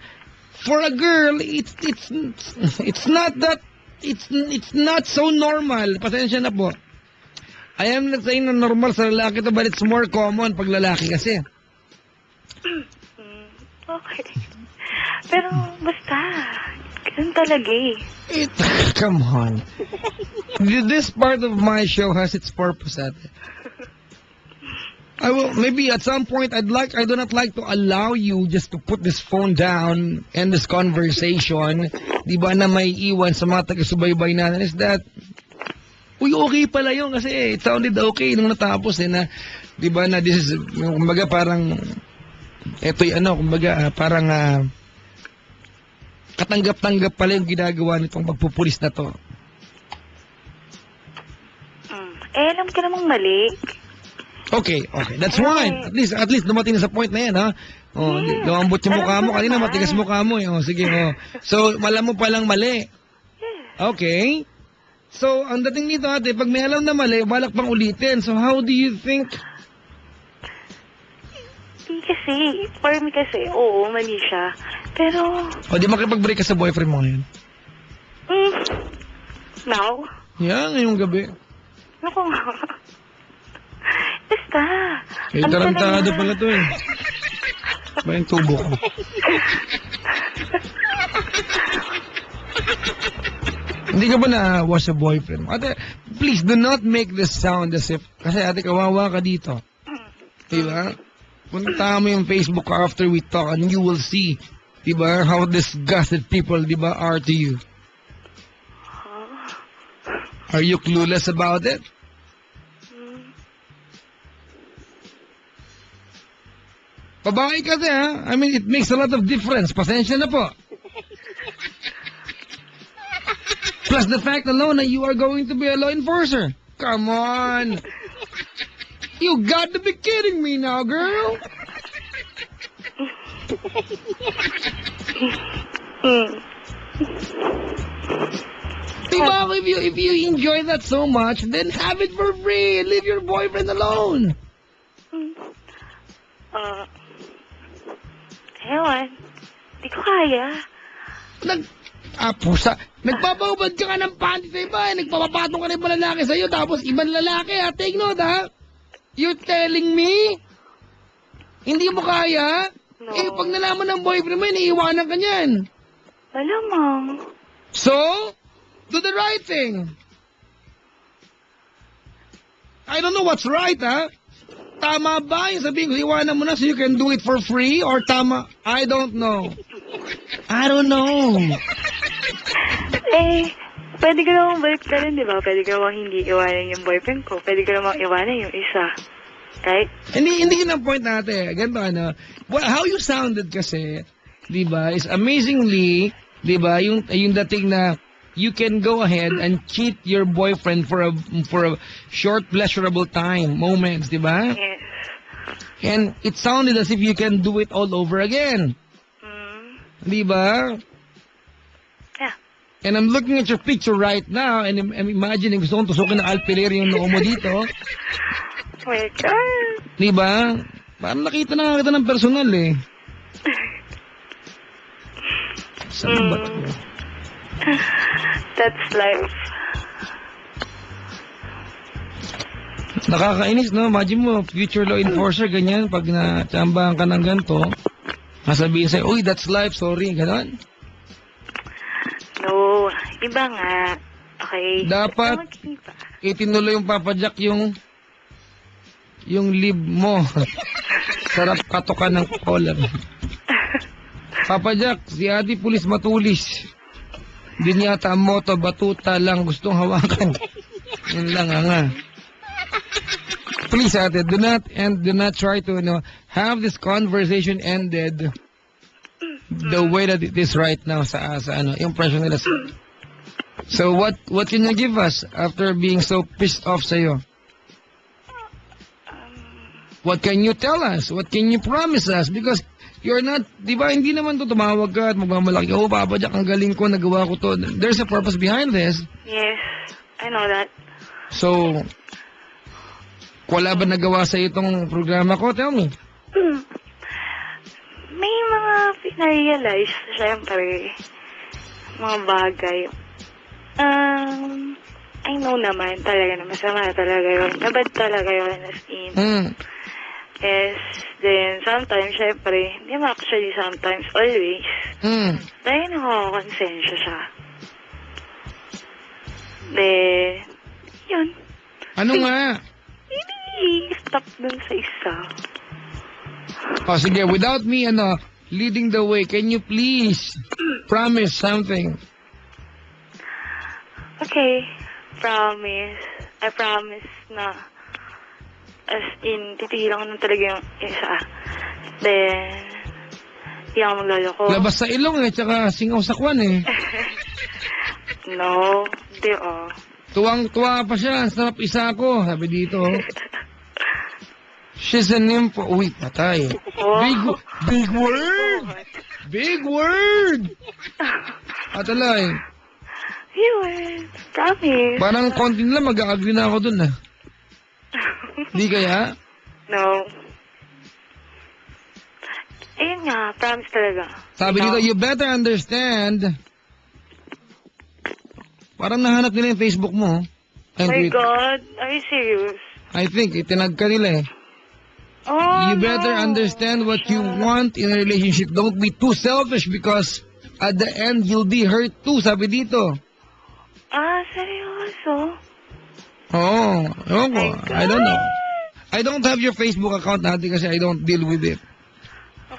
S7: for a girl, it's not that, it's not so normal. Pasensya na po. I am not saying na normal sa lalaki to, but it's more common pag lalaki kasi.
S8: Okay. Pero, basta, ganun talaga eh.
S7: Come on. This part of my show has its purpose, ate. I will, maybe at some point, I do not like to allow you just to put this phone down and this conversation, di ba, na may iwan sa mga taga-subaybay natin is that, okay pala yun kasi it sounded okay nung natapos na, di ba, na this is, kumbaga parang, eto kumbaga parang, katanggap-tanggap pala yung ginagawa nitong magpupulis na to.
S8: Alam ka namang mali.
S7: Okay. That's fine. At least dumating na sa point na yan, ha? Lumambot yung mukha mo. Kanina matigas mukha mo. Sige, So, malam mo palang mali. Okay. So, ang dating nito, ate, pag may alam na mali, balak pang ulitin. So, how do you think?
S8: Kasi, for me kasi, oo, mali siya. Pero,
S7: Di makipag-break ka sa boyfriend mo ngayon?
S8: now,
S7: Ngayong gabi.
S8: naku nga. Basta,
S7: Tarantado pala to eh. Ba yung tubo ko? Hindi ka ba naawa sa boyfriend mo? Ate, please do not make this sound as if, kasi ate, kawawa ka dito. Diba? Punta mo yung Facebook after we talk and you will see, diba, how disgusted people, diba, are to you. Are you clueless about it? Babae kasi, ha? I mean, it makes a lot of difference. Pasensya na po. Plus the fact alone that you are going to be a law enforcer. Come on. You got to be kidding me now, girl. Diba, if you enjoy that so much, then have it for free. Leave your boyfriend alone.
S8: Ewan, di ko kaya.
S7: Pusa. Nagpapahubad ka ng panty sa iba. Nagpapapatong ka ng ibang lalaki sa'yo. Tapos ibang lalaki, ha? Take note, ha? You're telling me Hindi mo kaya?
S8: No.
S7: Eh, pag nalaman ng boyfriend mo, iniiwanan ka niyan.
S8: Malamang.
S7: So, do the right thing. I don't know what's right, ha? Tama ba yung sabihin ko, iwanan mo na so you can do it for free? Or tama? I don't know. I don't know.
S8: Eh, pwede ko namang balik ka rin, di ba? Pwede ko namang hindi iwanan yung boyfriend ko. Pwede ko namang iwanan yung isa. Right?
S7: Hindi yun ang point natin. Ganito, ano, well, how you sounded kasi, di ba, is amazingly, di ba, yung dating na you can go ahead and cheat your boyfriend for a short pleasurable time, moments, di ba?
S8: Yes.
S7: And it sounded as if you can do it all over again. Di ba?
S8: Yeah.
S7: And I'm looking at your picture right now and I'm imagining gusto kong tusukin ng alpiler yung noo mo dito.
S8: Oh my God.
S7: Di ba? Parang nakita na kita ng personal eh. Saan ba?
S8: That's life.
S7: Nakakainis, no? Imagine mo, future law enforcer, ganyan, pag natsambahan ka ng ganito, masabihin sa'yo, uy, that's life, sorry, ganon.
S8: No, iba nga. Okay.
S7: Dapat,
S8: Magkita.
S7: itinuloy yung Papa Jack yung lib mo. Sarap katokan ng kolam. Papa Jack, si Ate Pulis matulis. Hindi yata ang moto, batuta lang gustong hawakan. Yun lang nga. Please, Ate, do not try to, have this conversation ended the way that it is right now sa impression nila. So, what can you give us after being so pissed off sa'yo? What can you tell us? What can you promise us? Because you're not, di ba, hindi naman to tumawag ka at magmamalaki, oh, Papa Jack, ang galing ko, nagawa ko to. There's a purpose behind this.
S8: Yes, I know that.
S7: So, wala ba nagawa sa itong programa ko? Tell me.
S8: May mga pina-realize, syempre, mga bagay. I know naman talaga na masama talaga yun. Nabad talaga yun as in. Yes, then sometimes, syempre, hindi mo actually sometimes, always, dahil nakakakonsensya siya. Then, yun.
S7: Ano nga?
S8: I-stop dun sa isa.
S7: Oh, sige, without me, leading the way, can you please promise something?
S8: Okay, promise. I promise na, as in, titigilan ko na talaga yung isa. Then, hindi ako maglaloko.
S7: Labas sa ilong tsaka singaw sa kwan
S8: No, hindi
S7: Tuwang-tuwa pa siya, sarap isa ako, sabi dito. She's a nympho. Uy, patay.
S8: Oh.
S7: Big word! Big word! Atalay.
S8: Yun, promise.
S7: Parang konti lang mag-agree na ako dun Di kaya?
S8: No. Ayun nga, promise talaga.
S7: Sabi dito, you better understand. Parang nahanap nila yung Facebook mo.
S8: Oh my God, are you serious?
S7: I think, itinag ka nila
S8: Oh,
S7: You better
S8: no.
S7: understand what you want in a relationship. Don't be too selfish because at the end, you'll be hurt too, sabi dito.
S8: Seryoso?
S7: Oh,
S8: My
S7: I don't know.
S8: God.
S7: I don't have your Facebook account natin kasi I don't deal with it.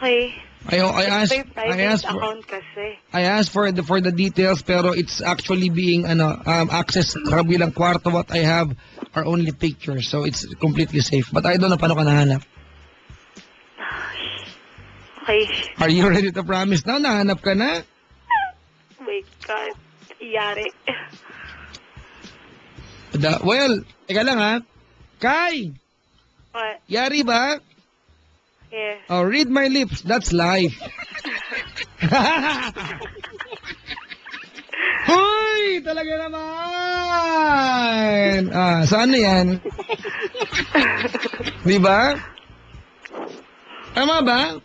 S8: Okay.
S7: I asked
S8: May private
S7: for
S8: account kasi.
S7: I asked for the details pero it's actually being access sa kabilang kwarto. What I have are only pictures, so it's completely safe. But I don't know paano ka nahanap.
S8: Okay.
S7: Are you ready to promise now? Nahanap ka na?
S8: Oh my God. Iyari.
S7: Well, teka lang ha. Kai,
S8: What?
S7: yari ba?
S8: Yes.
S7: Oh, read my lips. That's life. Hoy! Talaga naman! Saan na yan? Di ba? Tama ba?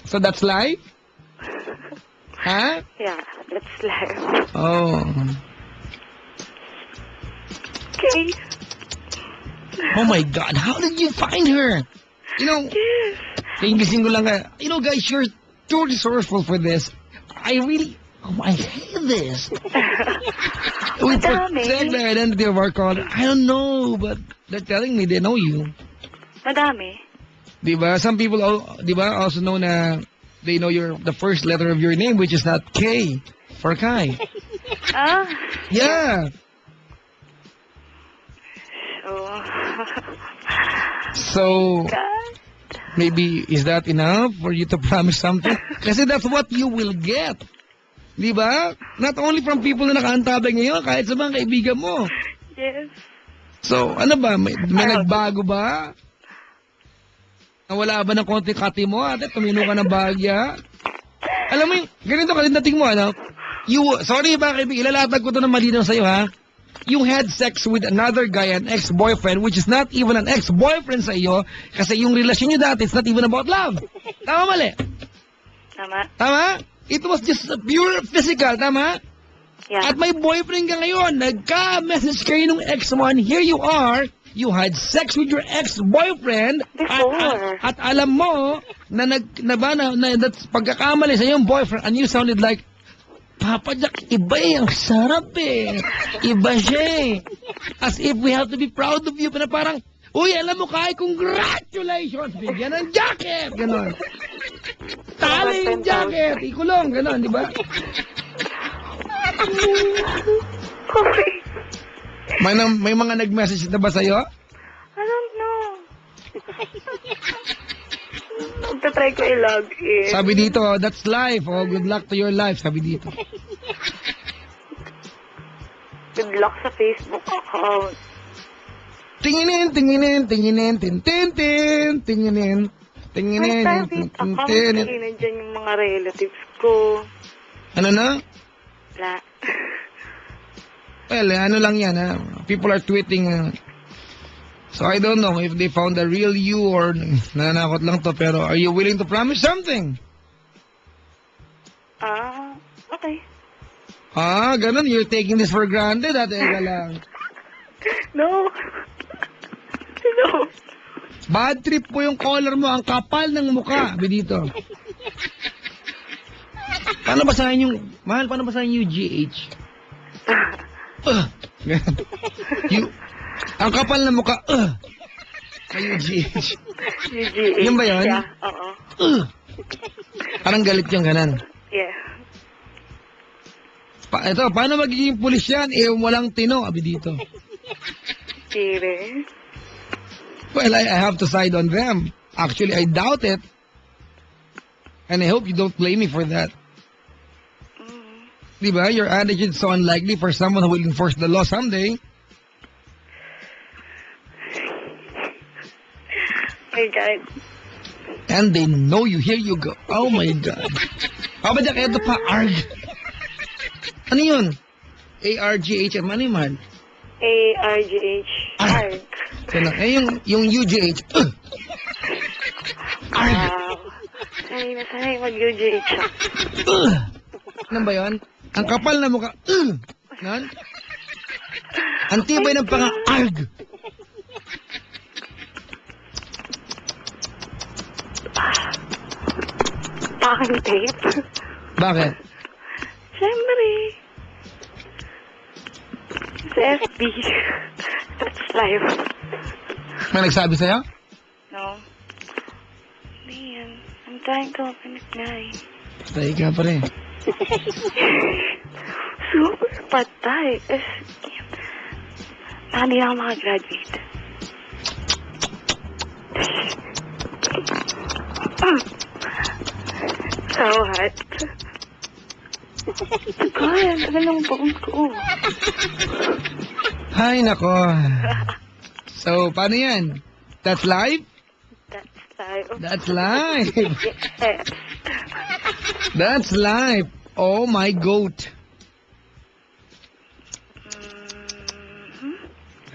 S7: So that's life? Ha?
S8: Yeah, that's life.
S7: Oh.
S8: Okay.
S7: Oh my God, how did you find her? You know,
S8: Yes.
S7: English ko lang you know guys, you're too resourceful for this. I hate this. We
S8: Madami.
S7: protect the identity of our caller. I don't know, but they're telling me they know you.
S8: Madami.
S7: Diba? Some people, diba, also know na they know the first letter of your name, which is not K for Kai.
S8: Ah,
S7: Yeah.
S8: so...
S7: So,
S8: God.
S7: maybe, is that enough for you to promise something? Kasi that's what you will get. Diba? Not only from people na nakaantabay ngayon, kahit sa mga kaibigan mo.
S8: Yes.
S7: So, ano ba? May nagbago ba? Nawala ba ng konti kati mo? Ate, tumino ka ng bagya? Alam mo yung, ganito dating mo, ano? Sorry ba, kaibigan, ilalatag ko to ng malinaw sa'yo, ha? You had sex with another guy, an ex-boyfriend, which is not even an ex-boyfriend sa iyo, kasi yung relasyon nyo dati, it's not even about love. Tama, mali?
S8: Tama.
S7: Tama? It was just a pure physical, tama?
S8: Yeah.
S7: At may boyfriend ka ngayon, nagka-message kayo nung ex mo, and here you are, you had sex with your ex-boyfriend,
S8: Before.
S7: at alam mo, na pagkakamali sa iyong boyfriend, and you sounded like, Papa Jack, iba eh, ang sarap eh. Iba siya eh. As if we have to be proud of you, pero parang, uy, alam mo Kai, congratulations, bigyan ng jacket, ganon. Tali yung jacket, ikulong, ganon, di ba?
S8: Okay.
S7: May mga nag-message na ba sa'yo?
S8: I don't know. Magta-try ko i-log in.
S7: Sabi dito, that's life, oh, good luck to your life, sabi dito.
S8: Good luck sa Facebook account.
S7: Tinginin, tinginin.
S8: May private account eh. Nandyan yung mga relatives ko.
S7: Ano na?
S8: Wala.
S7: Well, ano lang yan, ha? People are tweeting, so I don't know if they found the real you or nananakot lang to, pero are you willing to promise something?
S8: Ah, okay.
S7: Ah, ganun, you're taking this for granted, Teka lang.
S8: No. No.
S7: Bad trip po yung collar mo, ang kapal ng mukha, sabi dito. Paano basahin yung, mahal, paano basahin yung UGH? Ang kapal ng mukha, may UGH.
S8: UGH.
S7: Yun ba yun?
S8: Yeah, oo.
S7: Parang galit yung ganan.
S8: Yeah.
S7: Ito, paano magiging pulis yan? Eh, walang tino, sabi dito.
S8: Tire.
S7: Well, I have to side on them. Actually, I doubt it. And I hope you don't blame me for that. Diba? Your attitude is so unlikely for someone who will enforce the law someday.
S8: My God.
S7: And they know you. Here you go. Oh my God. Papa Jack, eto pa, ARG. Ano yun? A-R-G-H-M. Ano yun, man?
S8: A-R-G-H.
S7: ARG. Yung UGH. ARG.
S8: Wow. Sanay mag-UGH siya.
S7: Ano ba yun? Ang kapal na mukha. Nan? Ang tibay ng panga. ARG.
S8: Packing tape.
S7: Bakit?
S8: Siyempre. Sa FB. That's life.
S7: May nagsabi sa'yo?
S8: No. Man, I'm trying to open it na eh.
S7: Patay ka pa rin.
S8: Super patay. Hindi ako makagraduate. So hot. God, ano lang baon ko?
S7: Ay, nako. So, paano yan? That's live?
S8: That's life.
S7: That's live.
S8: Yes.
S7: That's live. Oh my goat.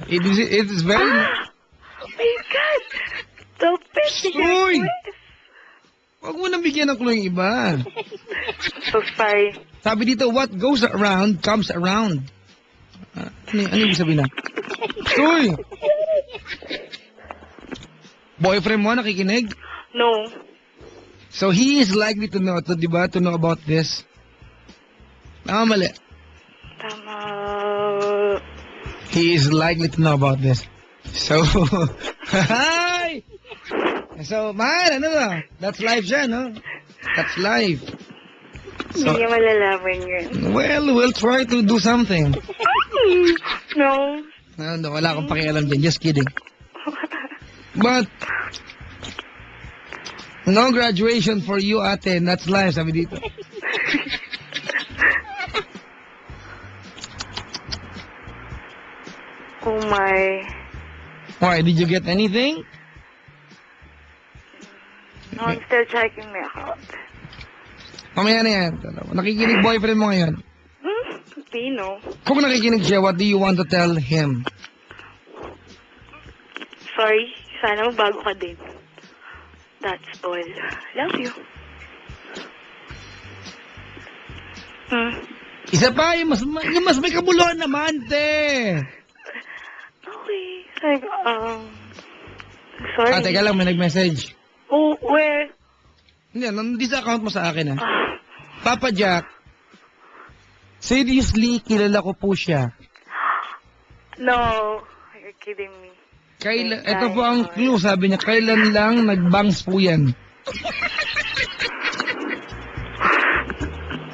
S7: It is very...
S8: Oh my God! Stupid!
S7: Uy! Huwag mo nang bigyan ng clue yung iba.
S8: So sorry.
S7: Sabi dito, what goes around comes around. Ano yung sabihin na? Uy! Boyfriend mo nakikinig?
S8: No.
S7: So he is likely to know, di ba, to know about this. Tama, mali.
S8: Tama.
S7: He is likely to know about this. So, hi! So, man, ano ba? That's life siya, no? That's life.
S8: Hindi niya malalaman yun.
S7: Well, we'll try to do something.
S8: No.
S7: No, wala akong pakialam dyan. Just kidding. But, no graduation for you, ate. That's life, sabi dito.
S8: Oh my.
S7: Why, did you get anything?
S8: No, I'm still checking my account.
S7: Mamaya na yan. Nakikinig boyfriend mo ngayon.
S8: Pino.
S7: Kung nakikinig siya, what do you want to tell him?
S8: Sorry. Sana magbago ka din. That's all. Love you.
S7: Isa pa, yung mas may kabuluhan naman, te.
S8: Okay. Like, sorry.
S7: Teka lang, may nag-message.
S8: Oh, where?
S7: Hindi sa account mo sa akin, ha? Papa Jack, seriously, kilala ko po siya.
S8: No. You're kidding me.
S7: Ito po ang clue, sabi niya, kailan lang nag-bangs po yan.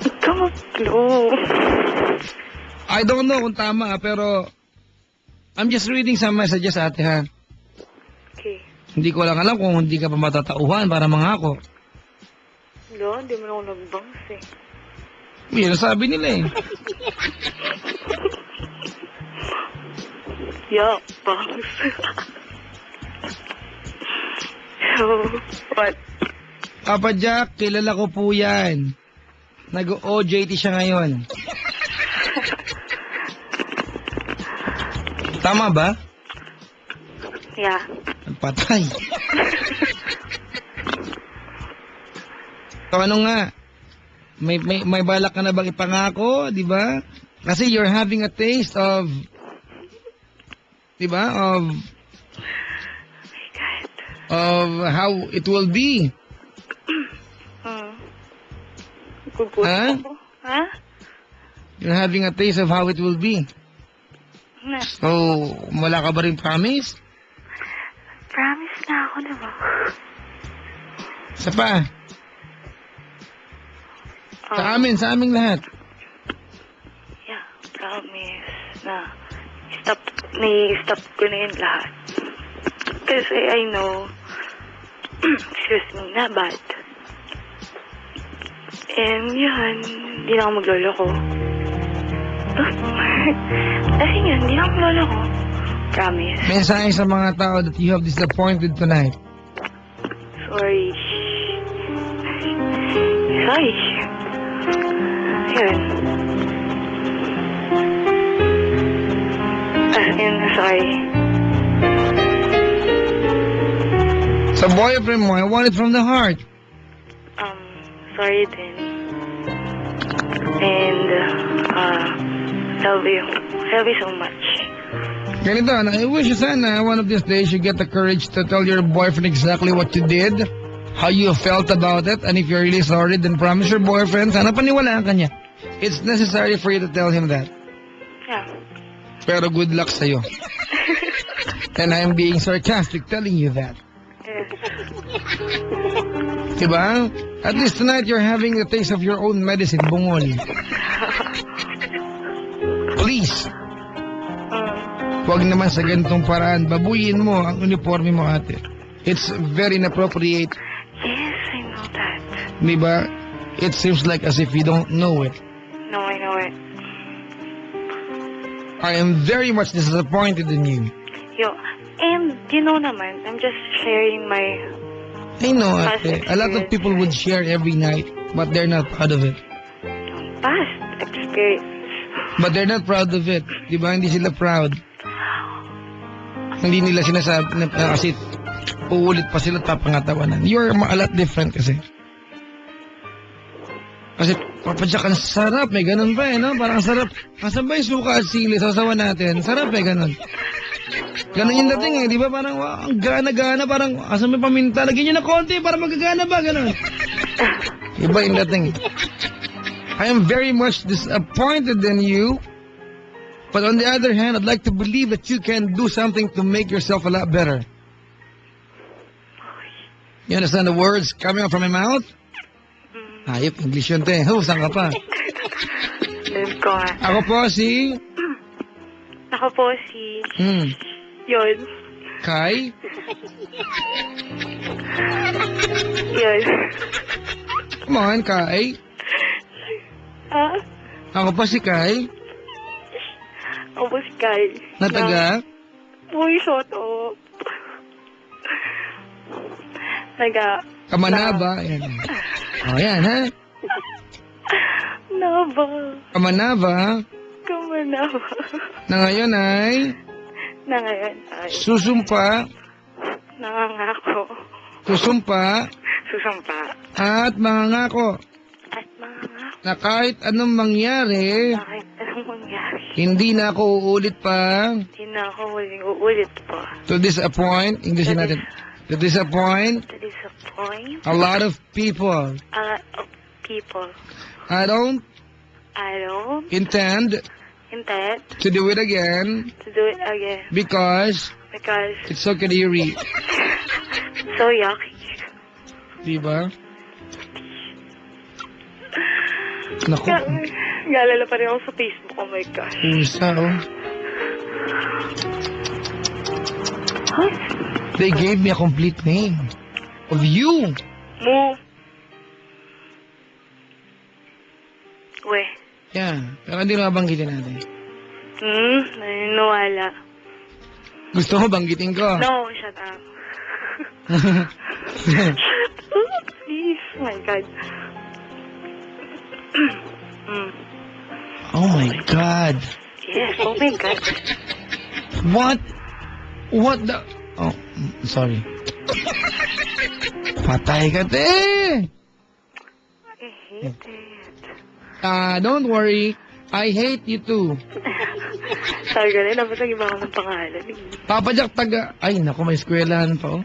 S8: Ito clue.
S7: I don't know kung tama, pero I'm just reading some messages, ate, ha?
S8: Okay.
S7: Hindi ko lang alam kung hindi ka pa matatauhan para mangako.
S8: No, hindi mo na ako nag-bangs eh.
S7: Yan ang sabi nila eh.
S8: Yeah, bangs. So, what?
S7: Papa Jack, kilala ko po yan. Nag-OJT siya ngayon. Tama ba?
S8: Yeah.
S7: Patay. So ano nga? May balak ka na bang ipangako, di ba? Kasi you're having a taste of, di ba? Of how it will be.
S8: Good
S7: Huh?
S8: ako. Ha?
S7: You're having a taste of how it will be.
S8: Na.
S7: So, wala ka ba rin promise?
S8: Promise na ako na ba?
S7: Isa pa. Sa aming lahat.
S8: Yeah, promise na stop ko na yun lahat. Kasi I know, excuse me, na bad. And yun, hindi na ako magloloko. Kasi yun, hindi na ako magloloko. Promise.
S7: Mensahe sa mga tao that you have disappointed tonight.
S8: Sorry. Sorry. Yun. Yun, sorry.
S7: Sa boyfriend mo, I want it from the heart.
S8: Sorry din. And, love you. Love you so much.
S7: Ganito, I wish sana one of these days you get the courage to tell your boyfriend exactly what you did, how you felt about it, and if you're really sorry, then promise your boyfriend, sana paniwalaan ka niya. It's necessary for you to tell him that.
S8: Yeah.
S7: Pero good luck sa'yo. And I'm being sarcastic telling you that. Diba? At least tonight you're having the taste of your own medicine, bungol. Please. Huwag naman sa ganitong paraan. Babuyin mo ang uniforme mo, ate. It's very inappropriate.
S8: Yes, I know that.
S7: Diba? It seems like as if you don't know it.
S8: No, I know it.
S7: I am very much disappointed in you.
S8: Yo, and you know naman, I'm just sharing my...
S7: I know, ate. A lot of people would share every night, but they're not proud of it.
S8: past experience.
S7: But they're not proud of it. Diba? Hindi sila proud. Hindi nila sinasabi na kasi uulit pa sila tapangatawanan. You're a lot different kasi. Kasi papadyak ang sarap, may ganun pa no? Parang sarap. Asan ba yung suka at sili? Sasawa natin. Sarap ganun. Ganun yung dating di ba? Parang ang gana-gana, parang asan may paminta. Lagyan nyo na konti para magagana ba? Ganun. Iba yung dating. I am very much disappointed in you. But on the other hand, I'd like to believe that you can do something to make yourself a lot better. You understand the words coming out from my mouth? Ayop, English yun, te. Oh, saan ka pa?
S8: Alam ko nga.
S7: Ako po si...
S8: Ako po si... Yun.
S7: Kai.
S8: Yun.
S7: Come on, Kai.
S8: Ah?
S7: Ako po si Kai.
S8: Ako po si Kai.
S7: Na taga?
S8: Uy, shut up. Naga...
S7: Kamanaba. Ayan. O, yan, ha?
S8: Naba.
S7: Kamanaba.
S8: Kamanaba.
S7: Na ngayon ay...
S8: Na ngayon ay...
S7: Susumpa.
S8: Nangangako.
S7: Susumpa.
S8: Susumpa.
S7: At mangangako.
S8: At mangangako.
S7: Na kahit anong mangyari...
S8: Kahit anong mangyari.
S7: Hindi na ako uulit pa.
S8: Hindi na ako muling uulit pa.
S7: To disappoint. English natin. To disappoint.
S8: To disappoint.
S7: A lot of people.
S8: A lot of people.
S7: I don't
S8: I don't
S7: intend
S8: intend
S7: to do it again
S8: to do it again
S7: because
S8: because
S7: it's so kadiri.
S8: so yucky.
S7: Diba? Naku,
S8: Galala pa rin ako sa Facebook. Oh my gosh.
S7: pusa, oh.
S8: Huh?
S7: They gave me a complete name of you.
S8: Mo. We.
S7: Yeah, pero hindi na banggitin natin.
S8: Naniniwala.
S7: Gusto mo banggitin ko?
S8: No, shut up. Please. Oh my God.
S7: Oh my God.
S8: Yes, oh my God.
S7: What? What the... Oh, sorry. Patay ka, te!
S8: I hate it.
S7: Don't worry. I hate you too.
S8: Sabi ka rin, dapat nag-iba ko ng pangalan.
S7: Papa Jack taga... Ay, naku, may eskwelahan pa, oh.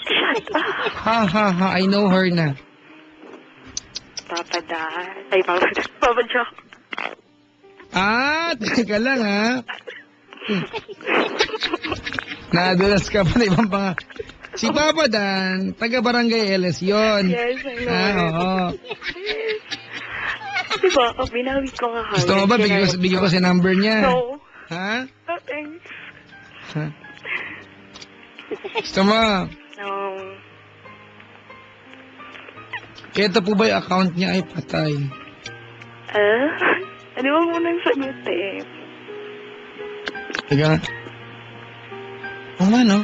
S8: Shut up.
S7: Ha, ha, ha. I know her na.
S8: Papa Dad. Ay, Papa Dad. Papa Jack.
S7: Teka lang, ha. Nadulas ka pa na ibang pang... Si Papa Dan, taga Barangay LS yun.
S8: Yes, I know.
S7: Oo.
S8: Diba, binawi ko nga kagad.
S7: Gusto mo ba, bigyan ko si number niya?
S8: No.
S7: Ha?
S8: No, thanks.
S7: Ha? Gusto mo?
S8: No.
S7: Ito po ba yung account niya ay patay?
S8: Ano mo munang sagot eh?
S7: Teka. Oo nga, no?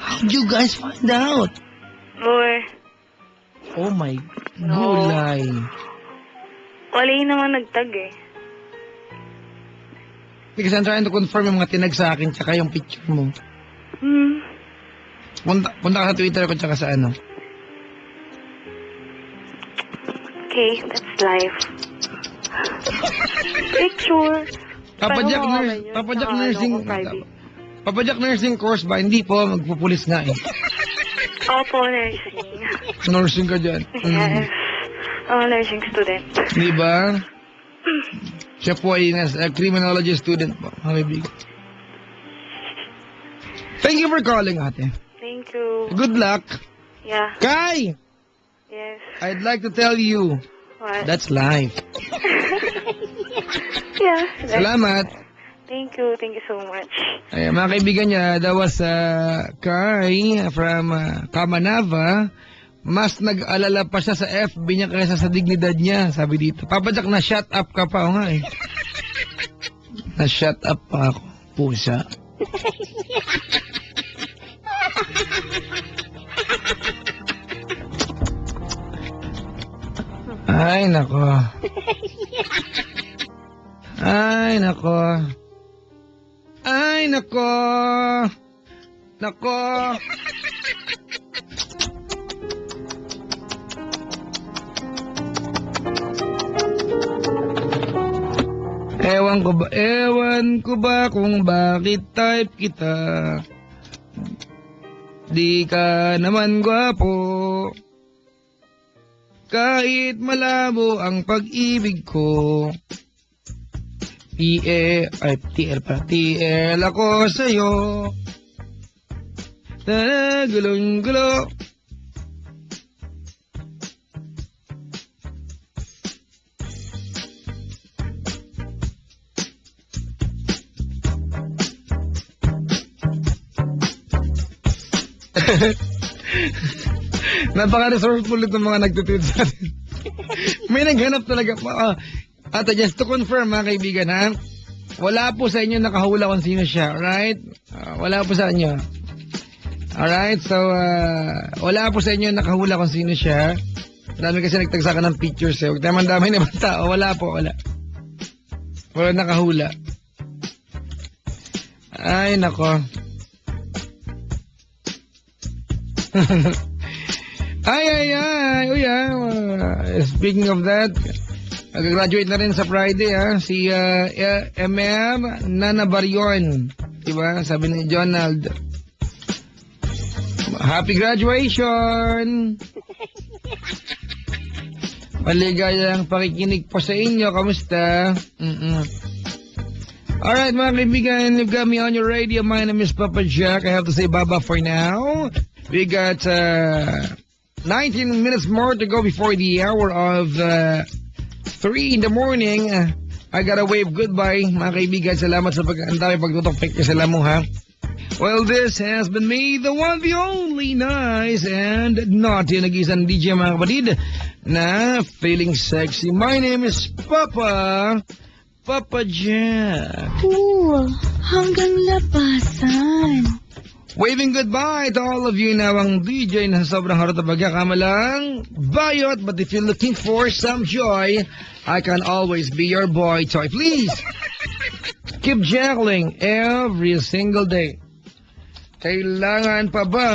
S7: How'd you guys find out?
S8: Boy.
S7: Oh my
S8: No.
S7: gulay.
S8: Wala yun naman nagtag eh.
S7: Because I'm trying to confirm yung mga tinag sa akin tsaka yung picture mo. Punta ka sa Twitter ko tsaka sa ano.
S8: Okay, that's life. Picture.
S7: Papa Jack
S8: Paano
S7: nurse,
S8: mawawala yun?
S7: Papa Jack
S8: Saka
S7: nursing,
S8: ano ko, private.
S7: Papa Jack nursing course ba? Hindi po, magpupulis nga eh.
S8: Opo, nursing.
S7: Nursing ka dyan.
S8: Yes. I'm a nursing student.
S7: Di ba? Siya po ay criminology student po, mga kaibigan. Thank you for calling, ate.
S8: Thank you.
S7: Good luck.
S8: Yeah.
S7: Kai!
S8: Yes.
S7: I'd like to tell you,
S8: What?
S7: that's life.
S8: Yeah.
S7: Salamat.
S8: Thank you. Thank you so much.
S7: Ay, mga kaibigan niya, that was Kai from Kamanava. Mas nag-alala pa siya sa FB niya kaysa sa dignidad niya, sabi dito. Papa Jack, na-shut up ka pa. O nga eh. Na-shut up pa ako. Pusa. Ay, nako. Ay, nako. Ay, nako. Nako. Ewan ko ba kung bakit type kita. Di ka naman gwapo. kahit malabo ang pag-ibig ko. TL ako sa'yo. Gulong-gulo. Napaka-resourceful itong mga nagtutweet sa atin. May naghanap talaga po. At just to confirm mga kaibigan ha, wala po sa inyo nakahula kung sino siya, right? Wala po sa inyo. Alright, so wala po sa inyo nakahula kung sino siya. Dami kasi nagtagsa ka ng pictures eh. Huwag naman dami naman tao. Wala po, wala. Wala nakahula. Ay, nako. Ay. Uy, speaking of that, mag-graduate na rin sa Friday, si MM Nana Barion. Diba? Sabi ni Jonald. Happy graduation! Maligayang pakikinig po sa inyo. Kamusta? Alright, mga kaibigan, you've got me on your radio. My name is Papa Jack. I have to say bye-bye for now. We got 19 minutes more to go before the hour of 3 in the morning. I gotta wave goodbye, mga kaibigan. Salamat sa pag-antay, pagtutokpik niyo. Salamat ha. Well, this has been me, the one, the only, nice and naughty, nag-isang DJ mga kapatid, na feeling sexy. My name is Papa Jack.
S5: Oo, hanggang labasan.
S7: Waving goodbye to all of you na ang DJ na sobrang harot na pagkakamalang bayot. But if you're looking for some joy, I can always be your boy toy. Please, keep juggling every single day. Kailangan pa ba